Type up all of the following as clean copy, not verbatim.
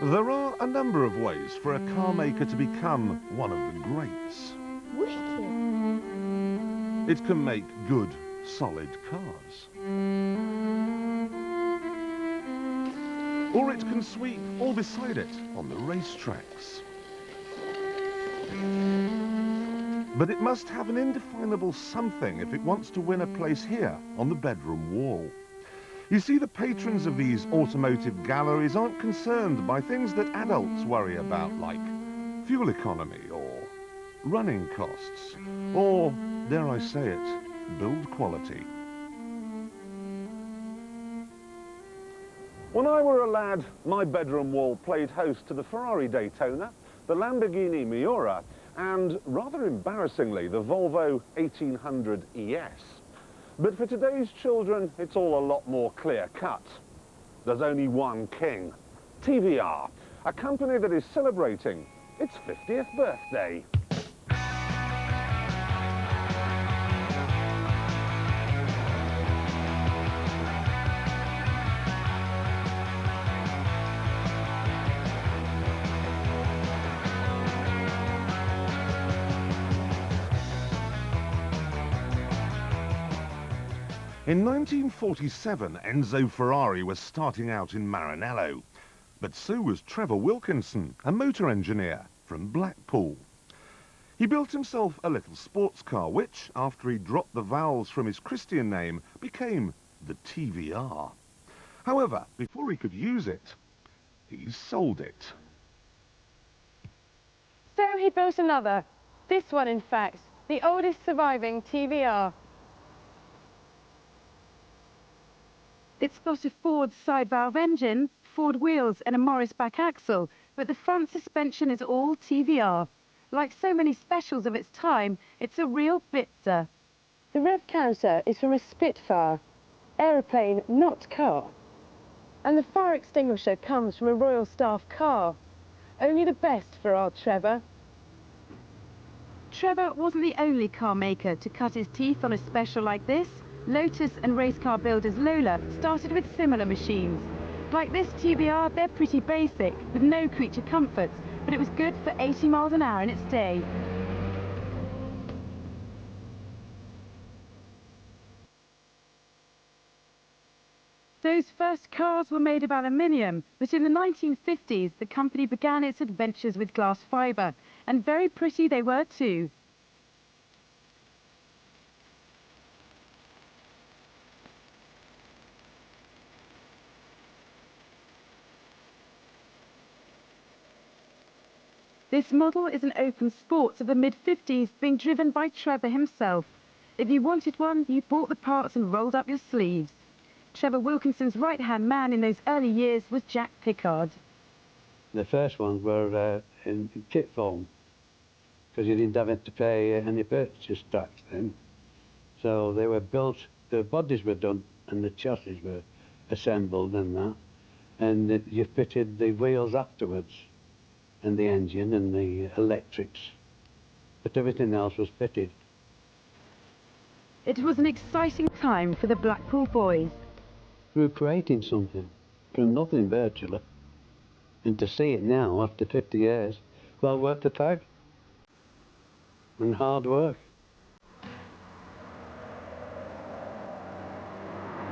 There are a number of ways for a car maker to become one of the greats. Wicked. It can make good, solid cars. Or it can sweep all beside it on the racetracks. But it must have an indefinable something if it wants to win a place here on the bedroom wall. You see, the patrons of these automotive galleries aren't concerned by things that adults worry about, like fuel economy or running costs, or, dare I say it, build quality. When I were a lad, my bedroom wall played host to the Ferrari Daytona, the Lamborghini Miura, and, rather embarrassingly, the Volvo 1800 ES. But for today's children, it's all a lot more clear-cut. There's only one king, TVR, a company that is celebrating its 50th birthday. In 1947, Enzo Ferrari was starting out in Maranello, but so was Trevor Wilkinson, a motor engineer from Blackpool. He built himself a little sports car, which, after he dropped the vowels from his Christian name, became the TVR. However, before he could use it, he sold it. So he built another, this one in fact, the oldest surviving TVR. It's got a Ford side valve engine, Ford wheels and a Morris back axle, but the front suspension is all TVR. Like so many specials of its time, it's a real blitzer. The rev counter is from a Spitfire, aeroplane, not car. And the fire extinguisher comes from a Royal Staff car. Only the best for our Trevor. Trevor wasn't the only car maker to cut his teeth on a special like this. Lotus and race car builders Lola started with similar machines. Like this TVR, they're pretty basic, with no creature comforts, but it was good for 80 miles an hour in its day. Those first cars were made of aluminium, but in the 1950s the company began its adventures with glass fibre, and very pretty they were too. This model is an open sports of the mid-50s, being driven by Trevor himself. If you wanted one, you bought the parts and rolled up your sleeves. Trevor Wilkinson's right-hand man in those early years was Jack Pickard. The first ones were in kit form, because you didn't have to pay any purchase tax then. So they were built, the bodies were done and the chassis were assembled and that, and you fitted the wheels afterwards, and the engine and the electrics, but everything else was fitted. It was an exciting time for the Blackpool boys. We were creating something from nothing virtually, and to see it now after 50 years, well worth the tag and hard work.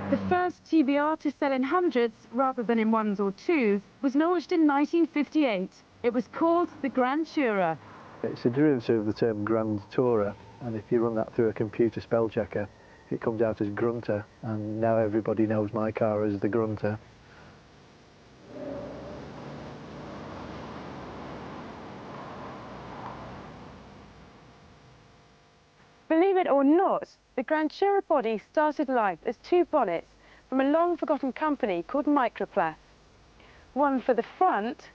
The first TVR to sell in hundreds rather than in ones or twos was launched in 1958. It was called the Grand Tourer. It's a derivative of the term Grand Tourer, and if you run that through a computer spell checker, it comes out as Grunter, and now everybody knows my car as the Grunter. Believe it or not, the Grand Tourer body started life as two bonnets from a long-forgotten company called Microplast. One for the front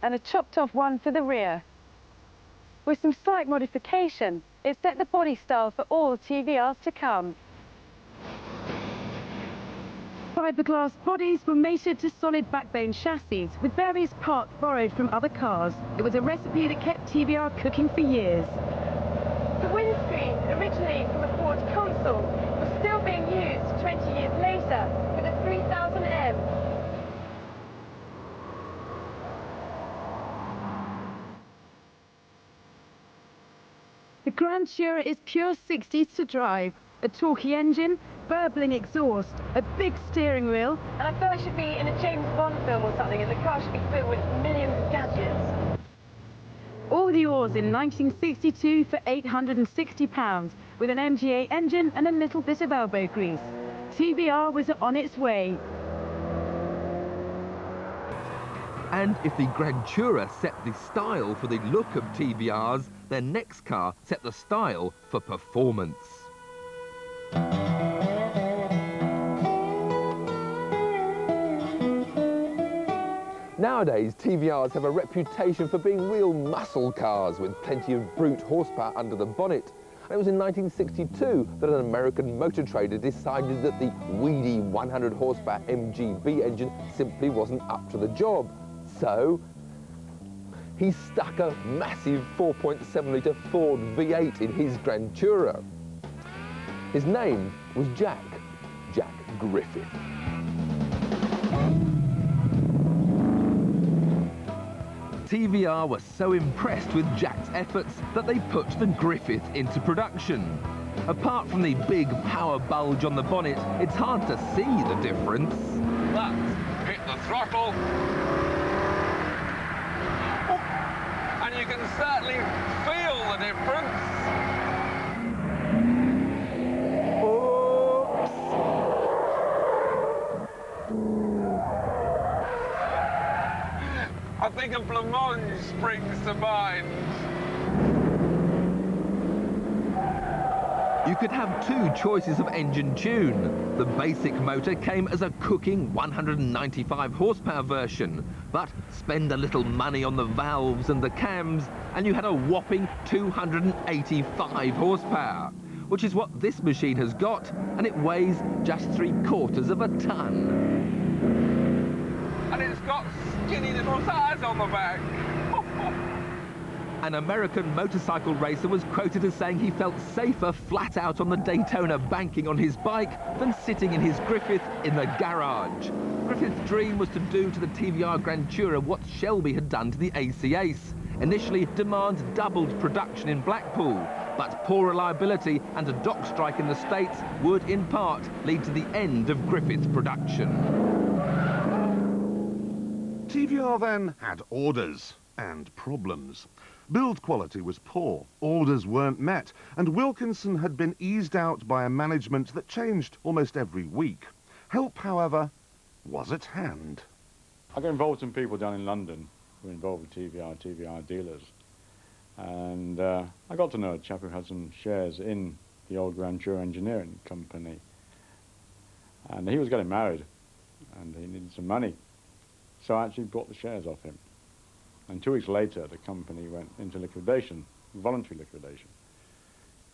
and a chopped-off one for the rear. With some slight modification, it set the body style for all TVRs to come. Fiberglass bodies were mated to solid backbone chassis with various parts borrowed from other cars. It was a recipe that kept TVR cooking for years. The windscreen, originally from a Ford Consul, was still being used 20 years later with a 3000M. Grand Tourer is pure 60s to drive. A torquey engine, burbling exhaust, a big steering wheel, and I feel I should be in a James Bond film or something, and the car should be filled with millions of gadgets. All the oars in 1962 for £860, with an MGA engine and a little bit of elbow grease. TVR was on its way. And if the Grand Tourer set the style for the look of TVRs, their next car set the style for performance. Nowadays, TVRs have a reputation for being real muscle cars with plenty of brute horsepower under the bonnet. And it was in 1962 that an American motor trader decided that the weedy 100 horsepower MGB engine simply wasn't up to the job. So he stuck a massive 4.7 litre Ford V8 in his Grand Tourer. His name was Jack Griffith. TVR were so impressed with Jack's efforts that they put the Griffith into production. Apart from the big power bulge on the bonnet, it's hard to see the difference. But hit the throttle, and you can certainly feel the difference. I think a blancmange springs to mind. You could have two choices of engine tune. The basic motor came as a cooking 195 horsepower version, but spend a little money on the valves and the cams, and you had a whopping 285 horsepower, which is what this machine has got, and it weighs just 3/4 of a ton. And it's got skinny little tires on the back. An American motorcycle racer was quoted as saying he felt safer flat out on the Daytona banking on his bike than sitting in his Griffith in the garage. Griffith's dream was to do to the TVR Grand Tourer what Shelby had done to the AC Ace. Initially, demand doubled production in Blackpool, but poor reliability and a dock strike in the States would, in part, lead to the end of Griffith's production. TVR then had orders and problems. Build quality was poor, orders weren't met, and Wilkinson had been eased out by a management that changed almost every week. Help, however, was at hand. I got involved with some people down in London who were involved with TVR dealers. And I got to know a chap who had some shares in the old Grand Tourer engineering company. And he was getting married, and he needed some money. So I actually bought the shares off him. And 2 weeks later, the company went into liquidation, voluntary liquidation.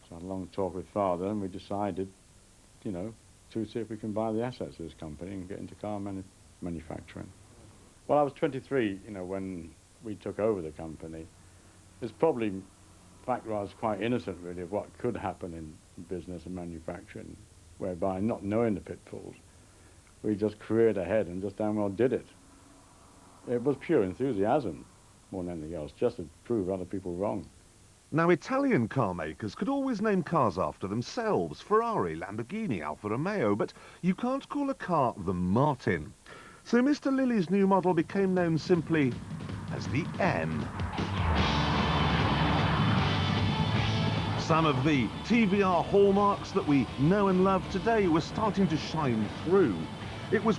So I had a long talk with Father, and we decided, you know, to see if we can buy the assets of this company and get into car manufacturing. Well, I was 23, you know, when we took over the company. It's probably the fact that I was quite innocent, really, of what could happen in business and manufacturing, whereby, not knowing the pitfalls, we just careered ahead and just damn well did it. It was pure enthusiasm, more than anything else, just to prove other people wrong. Now, Italian car makers could always name cars after themselves, Ferrari, Lamborghini, Alfa Romeo, but you can't call a car the Martin. So Mr. Lilly's new model became known simply as the M. Some of the TVR hallmarks that we know and love today were starting to shine through. It was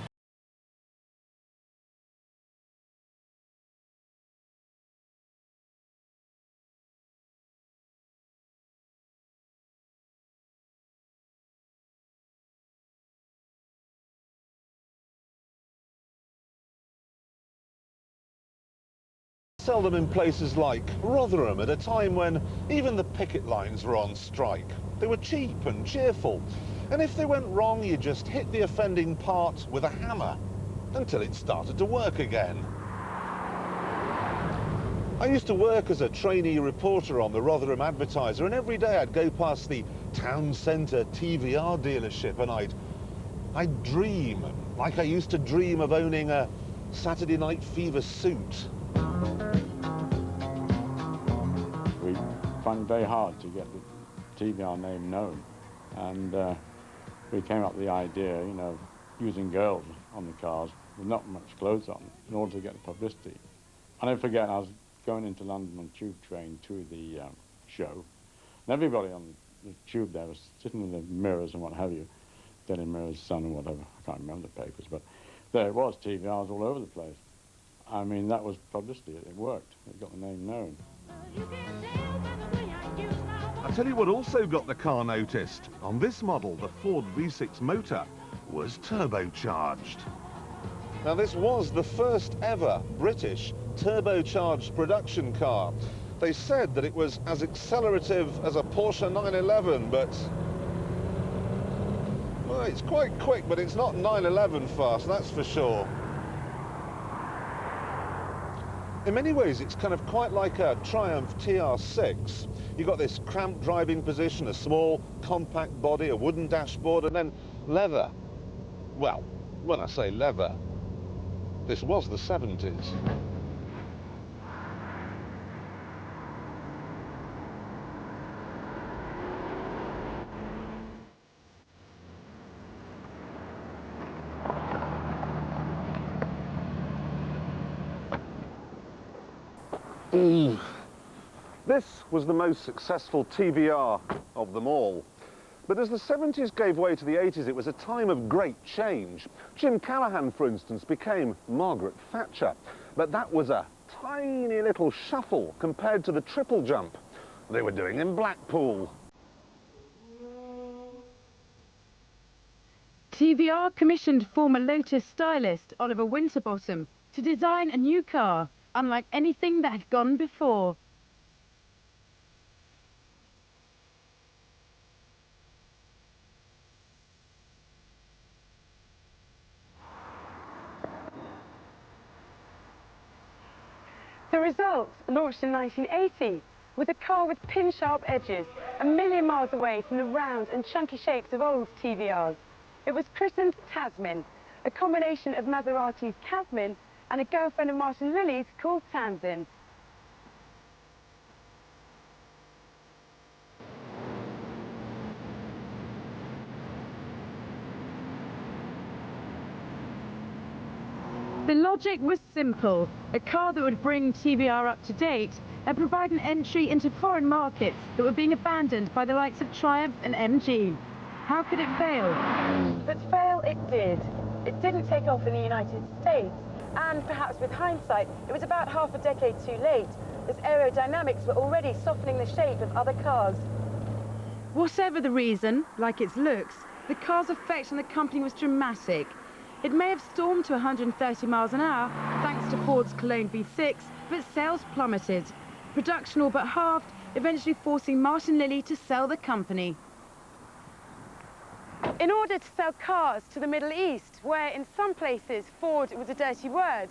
seldom in places like Rotherham at a time when even the picket lines were on strike. They were cheap and cheerful, and if they went wrong, you just hit the offending part with a hammer until it started to work again. I used to work as a trainee reporter on the Rotherham Advertiser, and every day I'd go past the town centre TVR dealership and I'd dream, like I used to dream of owning a Saturday Night Fever suit. We finding it very hard to get the TVR name known. And we came up with the idea, you know, using girls on the cars with not much clothes on in order to get the publicity. I never forget, I was going into London on tube train to the show, and everybody on the tube there was sitting in the mirrors and what have you, Daily Mirror's Sun or whatever, I can't remember the papers, but there it was, TVRs all over the place. I mean, that was publicity, it worked, it got the name known. I tell you what also got the car noticed. On this model, the Ford V6 motor was turbocharged. Now this was the first ever British turbocharged production car. They said that it was as accelerative as a Porsche 911, but well, it's quite quick, but it's not 911 fast, that's for sure. In many ways, it's kind of quite like a Triumph TR6. You've got this cramped driving position, a small, compact body, a wooden dashboard, and then leather. Well, when I say leather, this was the 70s. This was the most successful TVR of them all. But as the 70s gave way to the 80s, it was a time of great change. Jim Callaghan, for instance, became Margaret Thatcher. But that was a tiny little shuffle compared to the triple jump they were doing in Blackpool. TVR commissioned former Lotus stylist Oliver Winterbottom to design a new car, unlike anything that had gone before. The result, launched in 1980, was a car with pin-sharp edges, a million miles away from the round and chunky shapes of old TVRs. It was christened Tasmin, a combination of Maserati's Tasmin and a girlfriend of Martin Lilly's called Tamsin. The logic was simple, a car that would bring TVR up to date and provide an entry into foreign markets that were being abandoned by the likes of Triumph and MG. How could it fail? But fail it did. It didn't take off in the United States, and perhaps with hindsight, it was about half a decade too late, as aerodynamics were already softening the shape of other cars. Whatever the reason, like its looks, the car's effect on the company was dramatic. It may have stormed to 130 miles an hour thanks to Ford's Cologne V6, but sales plummeted. Production all but halved, eventually forcing Martin Lilly to sell the company. In order to sell cars to the Middle East, where in some places Ford was a dirty word,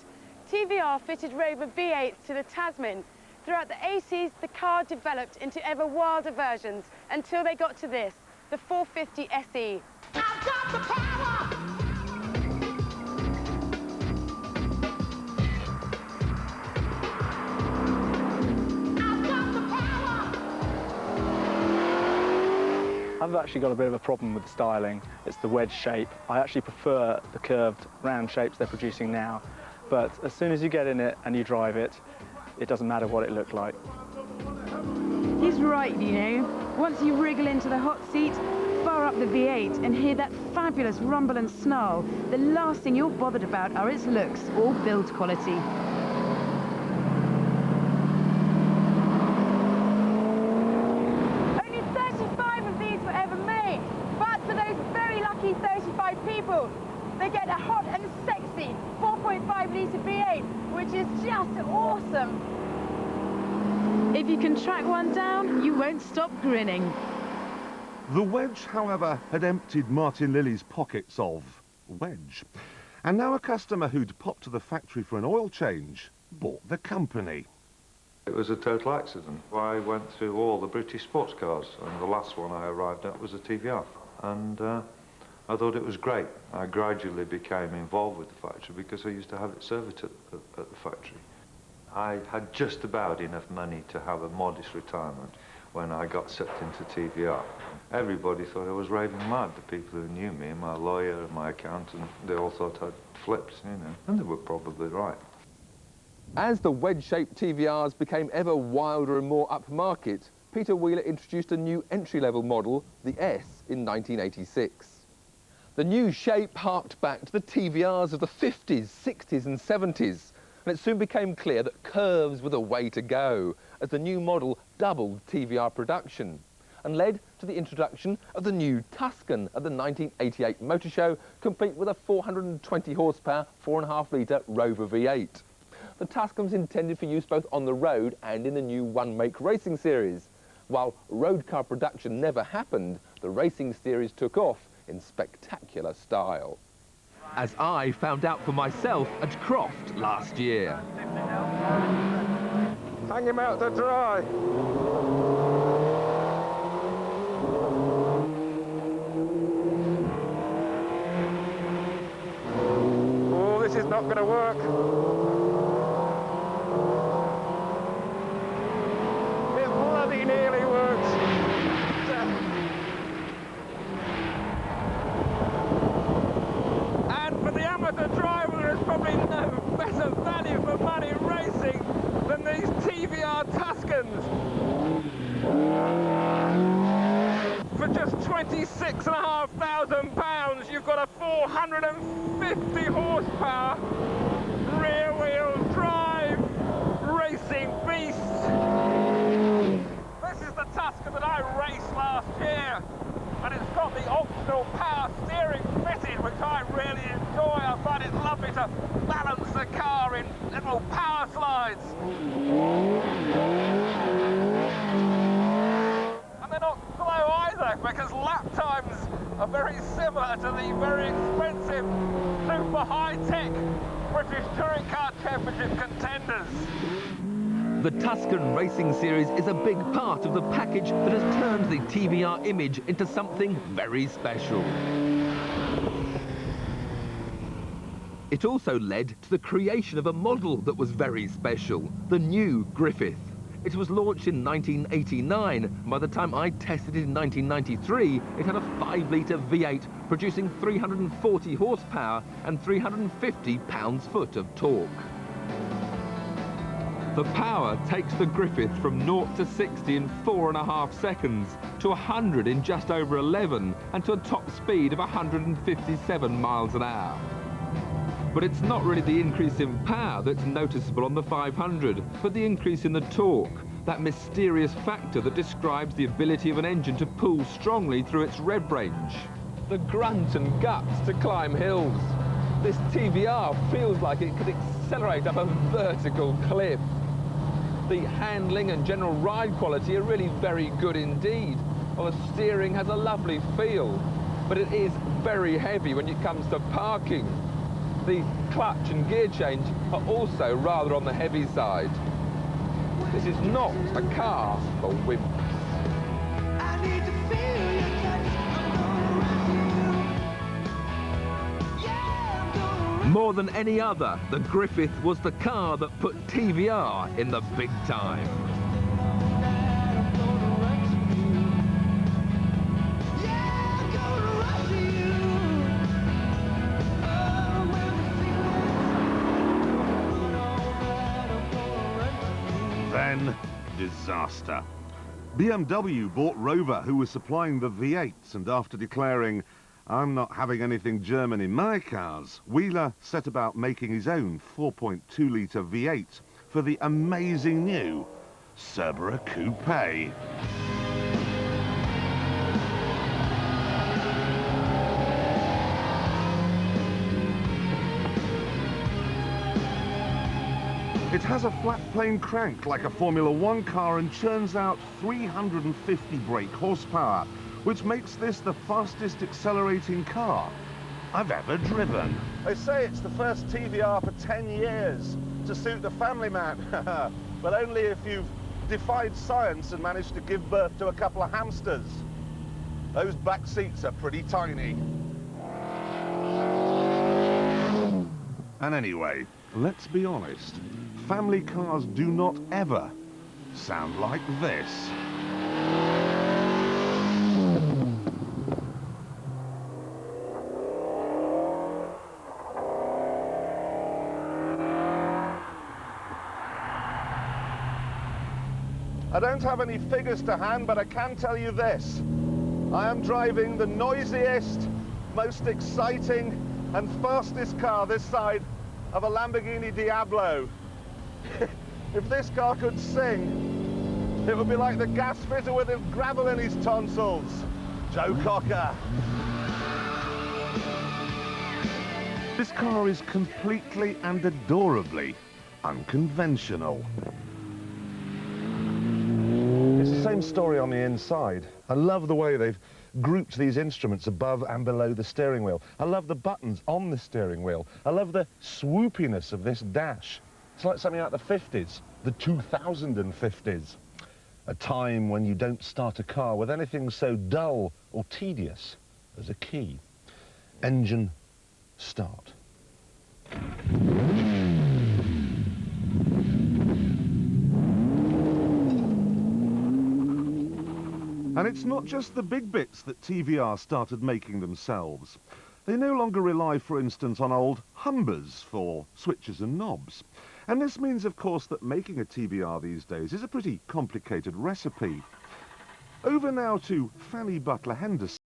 TVR fitted Rover V8s to the Tasmin. Throughout the 80s, the car developed into ever wilder versions until they got to this, the 450 SE. I've got the power! I've actually got a bit of a problem with the styling. It's the wedge shape. I actually prefer the curved round shapes they're producing now. But as soon as you get in it and you drive it, it doesn't matter what it looked like. He's right, you know. Once you wriggle into the hot seat, fire up the V8 and hear that fabulous rumble and snarl, the last thing you're bothered about are its looks or build quality. People. They get a hot and sexy 4.5-litre V8, which is just awesome. If you can track one down, you won't stop grinning. The wedge, however, had emptied Martin Lilly's pockets of wedge. And now a customer who'd popped to the factory for an oil change bought the company. It was a total accident. I went through all the British sports cars, and the last one I arrived at was a TVR. And I thought it was great. I gradually became involved with the factory because I used to have it serviced at the factory. I had just about enough money to have a modest retirement. when I got sucked into TVR. Everybody thought I was raving mad. The people who knew me, my lawyer and my accountant, they all thought I'd flipped, you know, and they were probably right. As the wedge-shaped TVRs became ever wilder and more upmarket, Peter Wheeler introduced a new entry-level model, the S, in 1986. The new shape harked back to the TVRs of the 50s, 60s and 70s, and it soon became clear that curves were the way to go, as the new model doubled TVR production, and led to the introduction of the new Tuscan at the 1988 Motor Show, complete with a 420 horsepower, 4.5-litre Rover V8. The Tuscan was intended for use both on the road and in the new one-make racing series. While road car production never happened, the racing series took off in spectacular style. As I found out for myself at Croft last year. Hang him out to dry. Oh, this is not going to work. It bloody nearly works. And for the amateur driver, there's probably no better value for money racing than these TVR Tuscans. For just £26,500, you've got a 450 horsepower rear-wheel drive racing beast. This is the Tuscan that I raced last year, and it's got the optional power steering fitted, which I really enjoy. I find it lovely to balance the car in little power slides. And they're not slow either, because lap times are very similar to the very expensive, super high-tech British Touring Car Championship contenders. The Tuscan Racing Series is a big part of the package that has turned the TVR image into something very special. It also led to the creation of a model that was very special, the new Griffith. It was launched in 1989, and by the time I tested it in 1993, it had a 5-litre V8 producing 340 horsepower and 350 pounds-foot of torque. The power takes the Griffith from 0 to 60 in 4.5 seconds, to 100 in just over 11, and to a top speed of 157 miles an hour. But it's not really the increase in power that's noticeable on the 500, but the increase in the torque, that mysterious factor that describes the ability of an engine to pull strongly through its rev range. The grunt and guts to climb hills. This TVR feels like it could accelerate up a vertical cliff. The handling and general ride quality are really very good indeed, while the steering has a lovely feel, but it is very heavy when it comes to parking. The clutch and gear change are also rather on the heavy side. This is not a car for wimps. More than any other, the Griffith was the car that put TVR in the big time. Then, disaster. BMW bought Rover, who was supplying the V8s, and after declaring, "I'm not having anything German in my cars," Wheeler set about making his own 4.2-litre V8 for the amazing new Cerberus Coupe. It has a flat plane crank like a Formula One car and churns out 350 brake horsepower, which makes this the fastest accelerating car I've ever driven. They say it's the first TVR for 10 years to suit the family man, but only if you've defied science and managed to give birth to a couple of hamsters. Those back seats are pretty tiny. And anyway, let's be honest, family cars do not ever sound like this. I don't have any figures to hand, but I can tell you this. I am driving the noisiest, most exciting and fastest car this side of a Lamborghini Diablo. If this car could sing, it would be like the gas fitter with his gravel in his tonsils. Joe Cocker. This car is completely and adorably unconventional. It's the same story on the inside. I love the way they've grouped these instruments above and below the steering wheel. I love the buttons on the steering wheel. I love the swoopiness of this dash. It's like something out of the 50s, the 2050s. A time when you don't start a car with anything so dull or tedious as a key. Engine start. And it's not just the big bits that TVR started making themselves. They no longer rely, for instance, on old Humbers for switches and knobs. And this means, of course, that making a TVR these days is a pretty complicated recipe. Over now to Fanny Butler Henderson.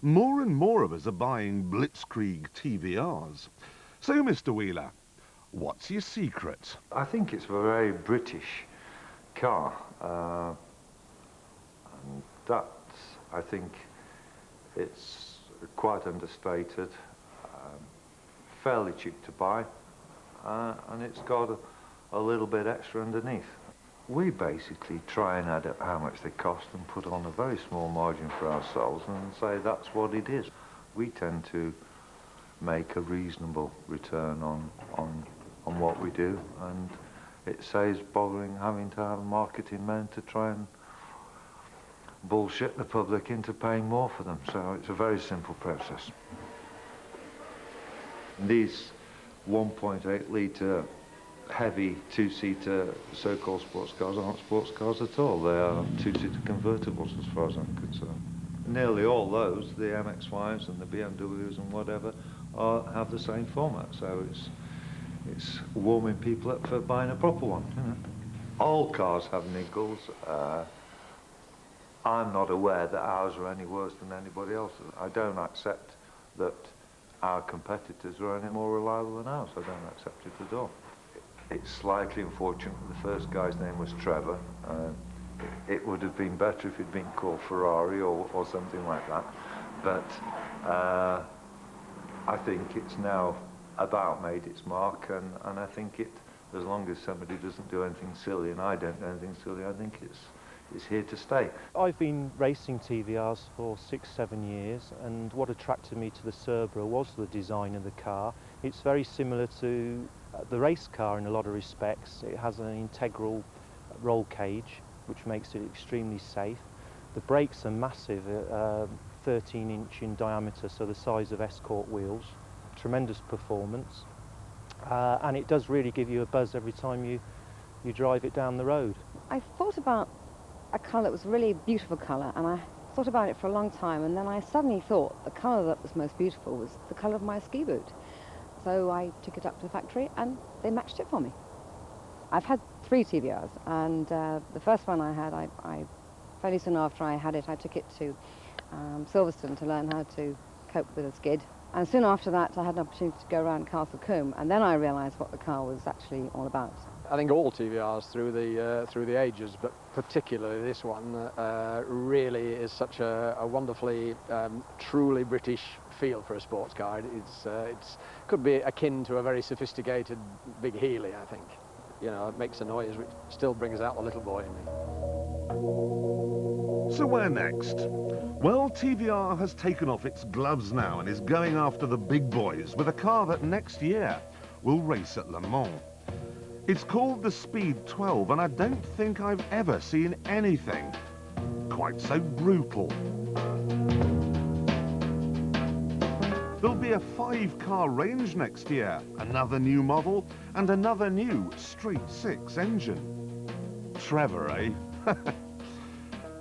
More and more of us are buying Blitzkrieg TVRs. So, Mr. Wheeler, what's your secret? I think it's a very British car. And that, I think, it's quite understated, fairly cheap to buy, and it's got a little bit extra underneath. We basically try and add up how much they cost and put on a very small margin for ourselves and say that's what it is. We tend to make a reasonable return on what we do, and it saves bothering having to have marketing men to try and bullshit the public into paying more for them. So it's a very simple process. These 1.8 litre heavy two-seater so-called sports cars aren't sports cars at all. They are two-seater convertibles as far as I'm concerned. Nearly all those, the MX-5s and the BMWs and whatever, have the same format. So it's warming people up for buying a proper one. You know. All cars have niggles. I'm not aware that ours are any worse than anybody else's. I don't accept that our competitors are any more reliable than ours. I don't accept it at all. It's slightly unfortunate the first guy's name was Trevor. It would have been better if he'd been called Ferrari or something like that. But I think it's now about made its mark, and I think as long as somebody doesn't do anything silly and I don't do anything silly, I think it's here to stay. I've been racing TVRs for 6-7 years, and what attracted me to the Cerbera was the design of the car. It's very similar to the race car in a lot of respects. It has an integral roll cage, which makes it extremely safe. The brakes are massive, 13-inch in diameter, so the size of Escort wheels. Tremendous performance, and it does really give you a buzz every time you drive it down the road. I thought about a colour that was a really beautiful colour, and I thought about it for a long time, and then I suddenly thought the colour that was most beautiful was the colour of my ski boot. So I took it up to the factory and they matched it for me. I've had 3 TVRs, and the first one I had, I fairly soon after I had it, I took it to Silverstone to learn how to cope with a skid. And soon after that, I had an opportunity to go around Castle Combe, and then I realised what the car was actually all about. I think all TVRs through the ages, but particularly this one, really is such a wonderfully, truly British feel for a sports car. It's could be akin to a very sophisticated big Healy, I think. You know, it makes a noise which still brings out the little boy in me. So where next? Well, TVR has taken off its gloves now and is going after the big boys with a car that next year will race at Le Mans. It's called the Speed 12, and I don't think I've ever seen anything quite so brutal. There'll be a 5-car range next year, another new model, and another new Street 6 engine. Trevor, eh?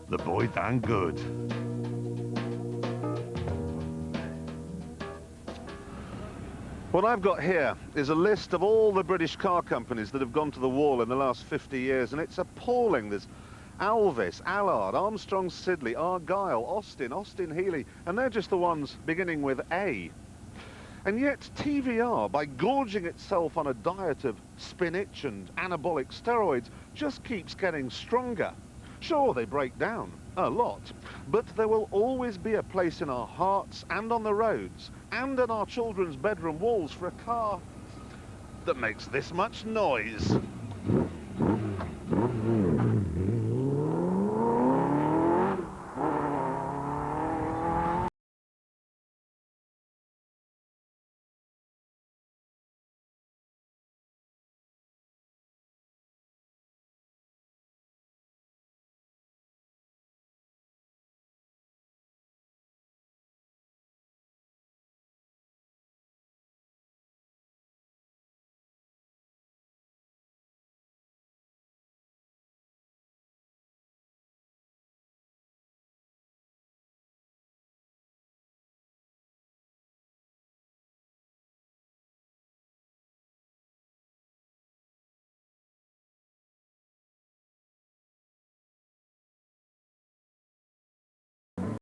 The boy done good. What I've got here is a list of all the British car companies that have gone to the wall in the last 50 years, and it's appalling. There's Alvis, Allard, Armstrong Siddeley, Argyll, Austin Healy, and they're just the ones beginning with A. And yet TVR, by gorging itself on a diet of spinach and anabolic steroids, just keeps getting stronger. Sure, they break down a lot, but there will always be a place in our hearts and on the roads and on our children's bedroom walls for a car that makes this much noise.